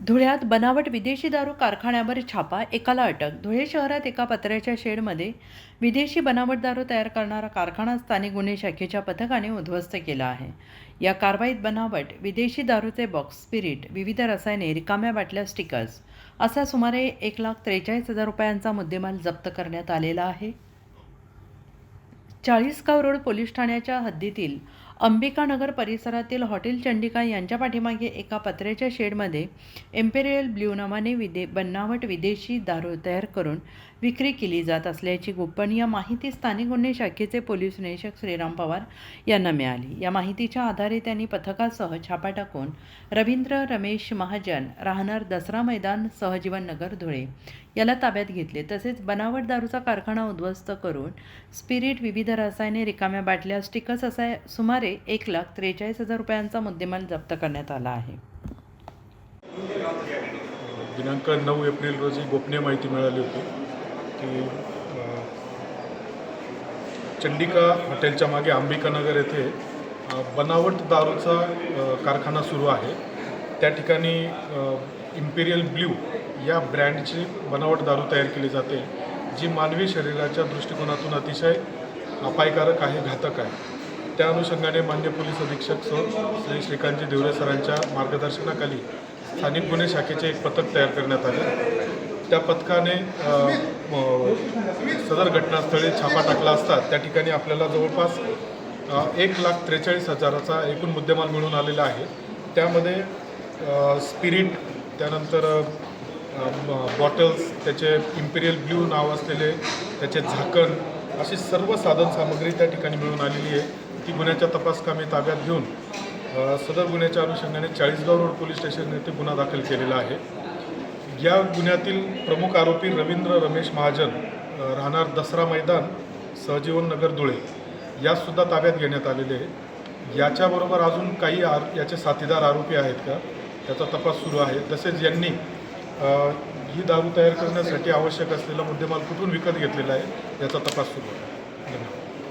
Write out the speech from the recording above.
धुळ्यात बनावट विदेशी दारू कारखान्यावर छापा, एकाला अटक. धुळे शहरात एका पत्र्याच्या शेडमध्ये विदेशी बनावट दारू तयार करणारा कारखाना स्थानिक गुन्हे शाखेच्या पथकाने उद्ध्वस्त केला आहे. या कारवाईत बनावट विदेशी दारूचे बॉक्स, स्पिरिट, विविध रसायने, रिकाम्या बाटल्या, स्टिकर्स असा सुमारे 1,43,000 रुपयांचा मुद्देमाल जप्त करण्यात आलेला आहे. चाळीसगाव रोड पोलीस ठाण्याच्या हद्दीतील अंबिकानगर परिसरातील हॉटेल चंडिका यांच्या पाठीमागे एका पत्र्याच्या शेडमध्ये इम्पेरियल ब्ल्यू नावाने बनावट विदेशी दारू तयार करून विक्री केली जात असल्याची गोपनीय माहिती स्थानिक गुन्हे शाखेचे पोलीस निरीक्षक श्रीराम पवार यांना मिळाली. या माहितीच्या आधारे त्यांनी पथकासह छापा टाकून रवींद्र रमेश महाजन, राहणार दसरा मैदान, सहजीवन नगर, धुळे याला ताब्यात घेतले. तसेच बनावट दारूचा कारखाना उद्ध्वस्त करून स्पिरिट, विविध रसायने, रिकाम्या बाटल्या, स्टिकर्स असा सुमारे 1,43,000 रुपयांचा मुद्देमाल जप्त करण्यात आला आहे. दिनांक 9 एप्रिल रोजी गोपनीय माहिती मिळाली होती की चंडिका हॉटेलच्या मागे अंबिकानगर येथे बनावट दारूचा कारखाना सुरू आहे. त्या ठिकाणी इम्पेरियल ब्ल्यू या ब्रँडची बनावट दारू तयार केली जाते, जी मानवी शरीराच्या दृष्टिकोनातून अतिशय अपायकारक आहे, घातक आहे. त्या अनुषंगाने मान्य पोलीस अधीक्षक श्री श्रीकांतजी देवरे सरांच्या मार्गदर्शनाखाली स्थानिक गुन्हे शाखेचे एक पथक तयार करण्यात आले. त्या पथकाने सदर घटनास्थळी छापा टाकला असता त्या ठिकाणी आपल्याला जवळपास 1,43,000चा एकूण मुद्देमाल मिळून आलेला आहे. त्यामध्ये स्पिरिट, त्यानंतर बॉटल्स, त्याचे इम्पेरियल ब्ल्यू नाव असलेले त्याचे झाकण, अशी सर्व साधनसामग्री त्या ठिकाणी मिळून आलेली आहे. ती गुन्ह्याच्या तपासकामी ताब्यात घेऊन सदर गुन्ह्याच्या अनुषंगाने चाळीसगाव रोड पोलीस स्टेशन येथे गुन्हा दाखल केलेला आहे. या गुन्ह्यातील प्रमुख आरोपी रवींद्र रमेश महाजन, राहणार दसरा मैदान, सहजीवन नगर, धुळे यासुद्धा ताब्यात घेण्यात आलेले आहे. याच्याबरोबर अजून काही याचे साथीदार आरोपी आहेत का, त्याचा तपास सुरू आहे. तसेच यांनी ही दारू तयार करण्यासाठी आवश्यक असलेला मुद्देमाल कुठून विकत घेतलेला आहे याचा तपास सुरू आहे. धन्यवाद.